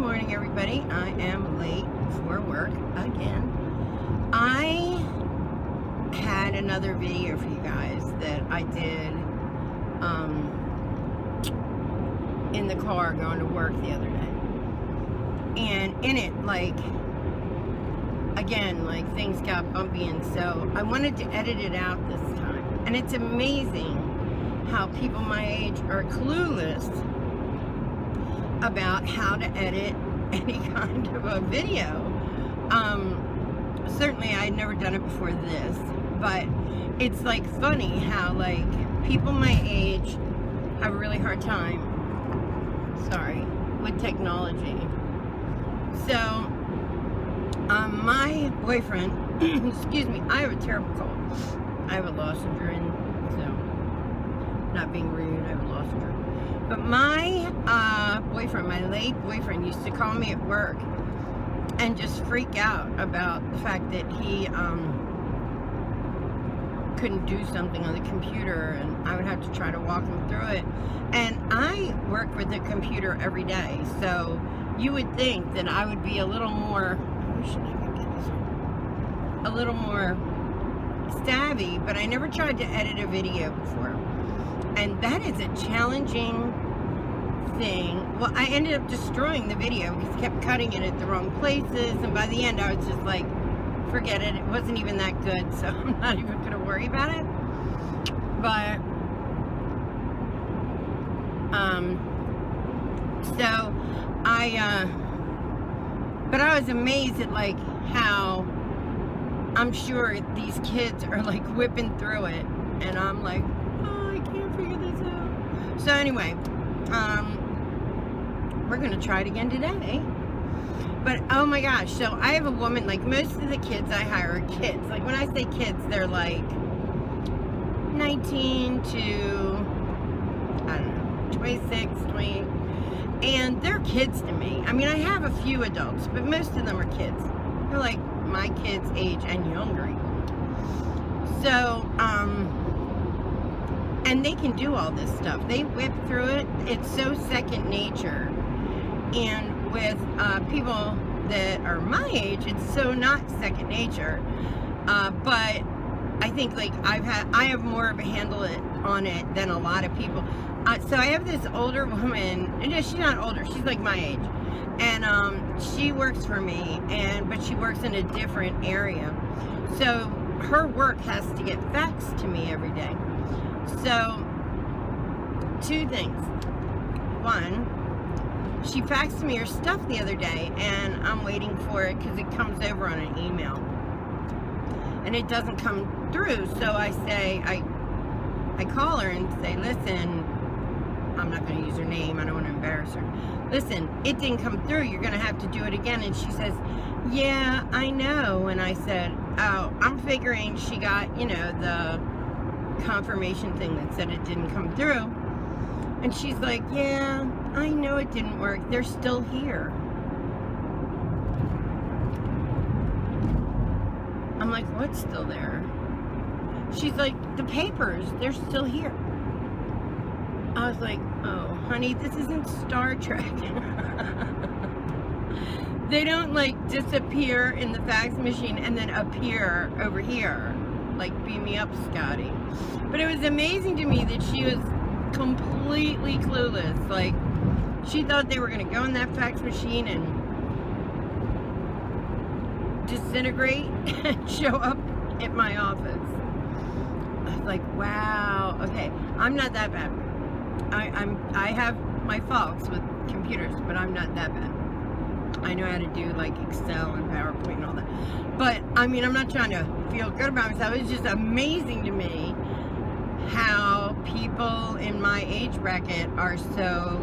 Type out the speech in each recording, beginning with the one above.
morning, everybody. I am late for work again. I had another video for you guys that I did in the car going to work the other day. And in it, again, things got bumpy, and so I wanted to edit it out this time. And it's amazing how people my age are clueless about how to edit any kind of a video. Certainly I'd never done it before this, but it's funny how people my age have a really hard time, with technology. So my boyfriend, excuse me, I have a terrible cold. I have a lozenge in, so not being rude, I have a lozenge. But my boyfriend, my late boyfriend, used to call me at work and just freak out about the fact that he couldn't do something on the computer, and I would have to try to walk him through it. And I work with the computer every day, so you would think that I would be a little more, a little more savvy, but I never tried to edit a video before. And that is a challenging thing. Well, I ended up destroying the video because I kept cutting it at the wrong places, and by the end I was just like, forget it, it wasn't even that good, so I'm not even going to worry about it. But so I was amazed at how I'm sure these kids are whipping through it, and I'm like, oh, I can't figure this out. So anyway, we're gonna try it again today. But oh my gosh, so I have a woman, most of the kids I hire are kids. When I say kids, they're 19 to, I don't know, 26, 20, and they're kids to me. I mean, I have a few adults, but most of them are kids. They're my kids' age and younger even. So, and they can do all this stuff. They whip through it. It's so second nature. And with people that are my age, it's so not second nature. But I think I have more of a handle on it than a lot of people. So I have this older woman, and she's not older, she's my age, and she works for me, but she works in a different area. So her work has to get faxed to me every day. So two things. One, she faxed me her stuff the other day, and I'm waiting for it because it comes over on an email, and it doesn't come through. So I say, I call her and say, listen, I'm not going to use her name, I don't want to embarrass her. Listen, it didn't come through, you're going to have to do it again. And she says, yeah, I know. And I said, oh, I'm figuring she got, the confirmation thing that said it didn't come through. And she's like, yeah, I know it didn't work, they're still here. I'm like, what's still there? She's like, the papers, they're still here. I was like, oh, honey, this isn't Star Trek. They don't disappear in the fax machine and then appear over here. Beam me up, Scotty. But it was amazing to me that she was completely clueless. She thought they were going to go in that fax machine and disintegrate and show up at my office. I was like, wow, okay, I'm not that bad. I have my faults with computers, but I'm not that bad. I know how to do Excel and PowerPoint and all that. But I mean, I'm not trying to feel good about myself. It's just amazing to me how people in my age bracket are so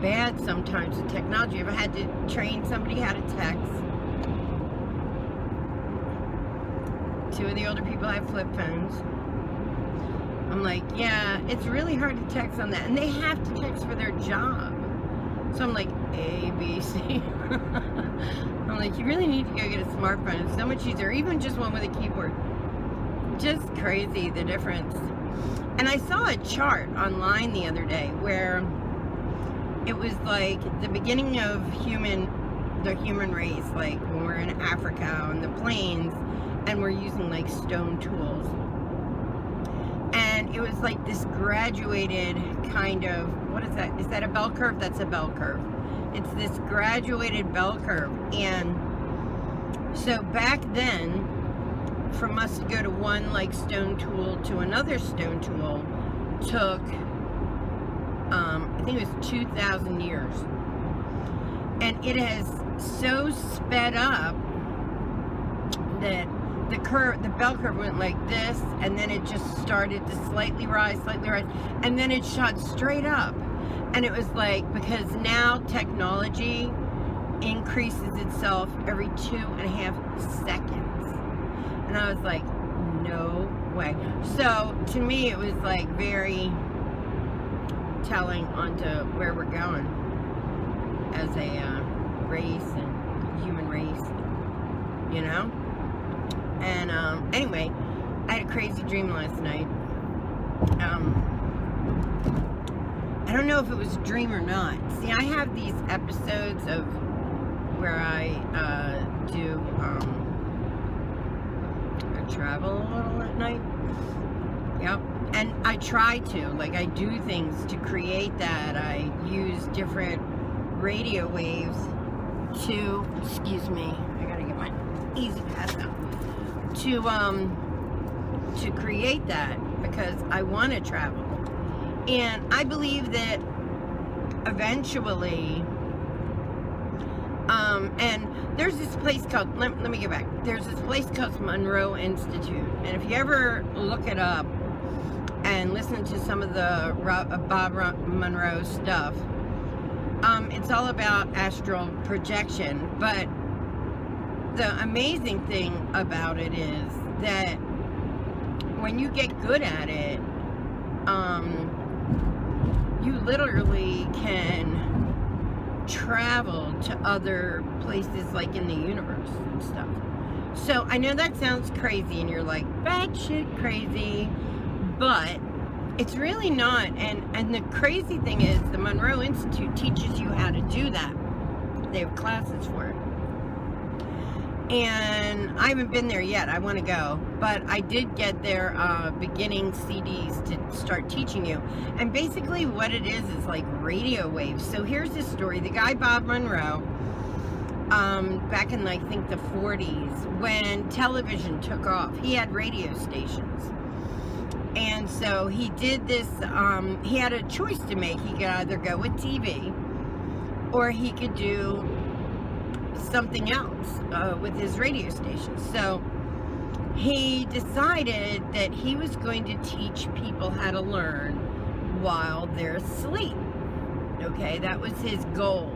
bad sometimes with technology. If I had to train somebody how to text, two of the older people have flip phones. I'm like, yeah, it's really hard to text on that. And they have to text for their job. So I'm like, A, B, C. I'm like, you really need to go get a smartphone. It's so much easier. Even just one with a keyboard. Just crazy, the difference. And I saw a chart online the other day where it was like the beginning of the human race, like when we're in Africa on the plains and we're using like stone tools. And it was like this graduated kind of, what is that? Is that a bell curve? That's a bell curve. It's this graduated bell curve. And so back then, from us to go to one like stone tool to another stone tool took, I think it was 2,000 years. And it has so sped up that the bell curve went like this, and then it just started to slightly rise, and then it shot straight up. And it was like, because now technology increases itself every 2.5 seconds. And I was like, no way. So to me, it was like very telling onto where we're going as a race and human race, you know? And anyway, I had a crazy dream last night. I don't know if it was a dream or not. See, I have these episodes of where I do I travel a little at night. Yep. And I try to, like, I do things to create that. I use different radio waves to, excuse me, I gotta get my easy pass out, to create that, because I want to travel. And I believe that eventually, and there's this place called, let me get back, there's this place called Monroe Institute, and if you ever look it up and listen to some of the Bob Monroe stuff, it's all about astral projection. But the amazing thing about it is that when you get good at it, you literally can travel to other places, like in the universe and stuff. So I know that sounds crazy, and you're like, batshit crazy, but it's really not. And the crazy thing is, the Monroe Institute teaches you how to do that. They have classes for it. And I haven't been there yet. I want to go. But I did get their beginning CDs to start teaching you. And basically what it is like radio waves. So here's this story. The guy, Bob Monroe, back in, I think, the 40s, when television took off, he had radio stations. And so he did this, he had a choice to make. He could either go with TV, or he could do something else with his radio station. So he decided that he was going to teach people how to learn while they're asleep. Okay, that was his goal.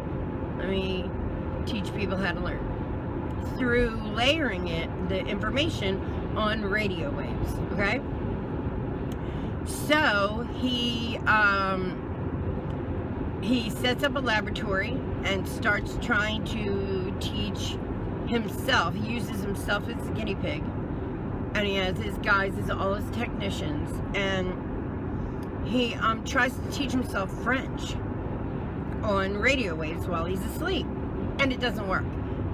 Let me teach people how to learn through layering the information on radio waves. Okay, so he sets up a laboratory and starts trying to teach himself. He uses himself as a guinea pig, and he has his guys as all his technicians, and he tries to teach himself French on radio waves while he's asleep, and it doesn't work.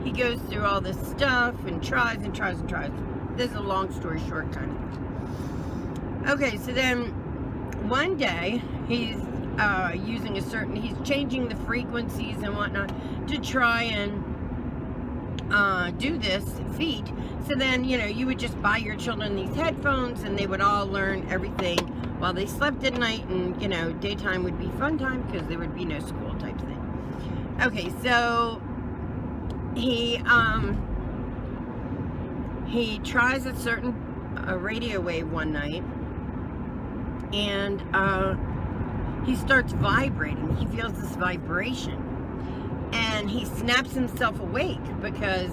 He goes through all this stuff and tries and tries and tries. This is a long story short kind of thing. Okay, so then one day he's he's changing the frequencies and whatnot to try and do this feat. So then, you know, you would just buy your children these headphones, and they would all learn everything while they slept at night, and, you know, daytime would be fun time because there would be no school type thing. Okay, so he tries a certain radio wave one night, and he starts vibrating. He feels this vibration, and he snaps himself awake because,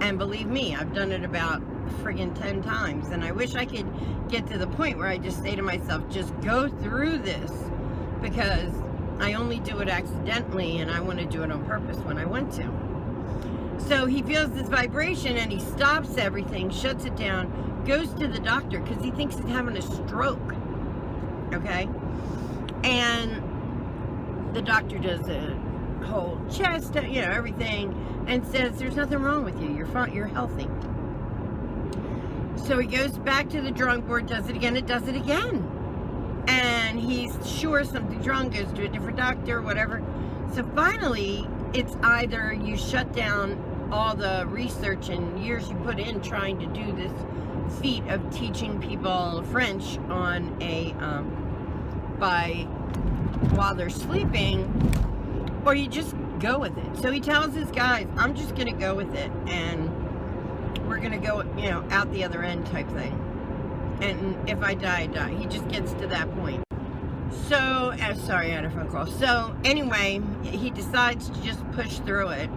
and believe me, I've done it about friggin' 10 times, and I wish I could get to the point where I just say to myself, just go through this, because I only do it accidentally, and I want to do it on purpose when I want to. So he feels this vibration, and he stops everything, shuts it down, goes to the doctor because he thinks he's having a stroke. Okay? And the doctor does a whole chest, you know, everything, and says there's nothing wrong with you. You're fine. You're healthy. So he goes back to the drawing board, does it again, it does it again. And he's sure something's wrong, goes to a different doctor, whatever. So finally, it's either you shut down all the research and years you put in trying to do this feat of teaching people French on a, while they're sleeping, or you just go with it. So he tells his guys, I'm just going to go with it, and we're going to go, you know, out the other end type thing. And if I die, I die. He just gets to that point. So, sorry, I had a phone call. So, anyway, he decides to just push through it.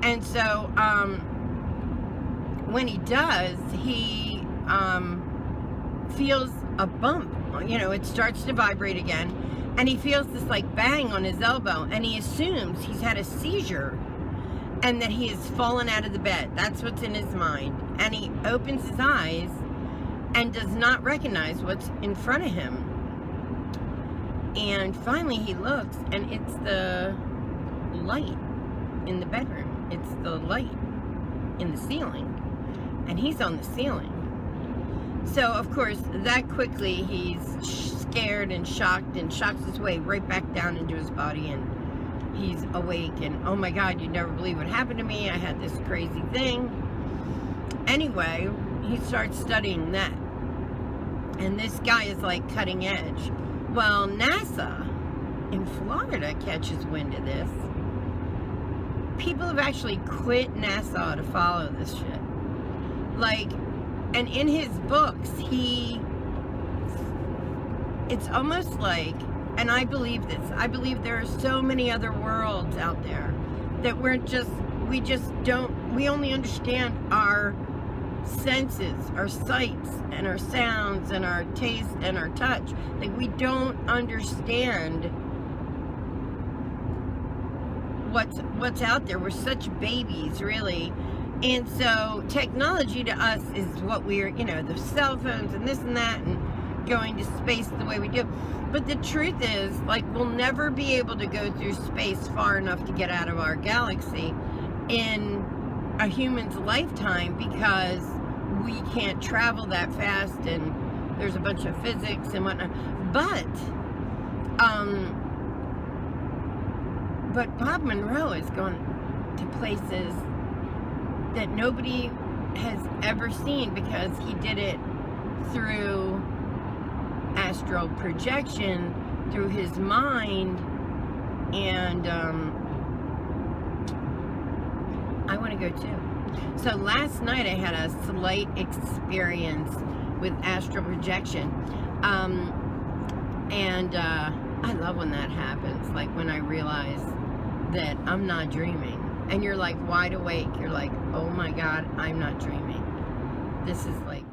And so, when he does, he feels a bump. You know, it starts to vibrate again. And he feels this, like, bang on his elbow. And he assumes he's had a seizure and that he has fallen out of the bed. That's what's in his mind. And he opens his eyes and does not recognize what's in front of him. And finally he looks, and it's the light in the bedroom. It's the light in the ceiling. And he's on the ceiling. So, of course, that quickly he's scared and shocked, and shocks his way right back down into his body, and he's awake, and oh my God, you'd never believe what happened to me. I had this crazy thing. Anyway, he starts studying that. And this guy is like cutting edge. Well, NASA in Florida catches wind of this. People have actually quit NASA to follow this shit. Like, and in his books, it's almost like, and I believe this, I believe there are so many other worlds out there that we only understand our senses, our sights, and our sounds, and our taste, and our touch. Like, we don't understand what's out there. We're such babies, really. And so technology to us is what we're, you know, the cell phones and this and that, and going to space the way we do. But the truth is, like, we'll never be able to go through space far enough to get out of our galaxy in a human's lifetime, because we can't travel that fast, and there's a bunch of physics and whatnot. But Bob Monroe is going to places that nobody has ever seen, because he did it through astral projection, through his mind. And I want to go too. So last night I had a slight experience with astral projection, and I love when that happens, like when I realize that I'm not dreaming, and you're like wide awake. You're like, oh my God, I'm not dreaming. This is like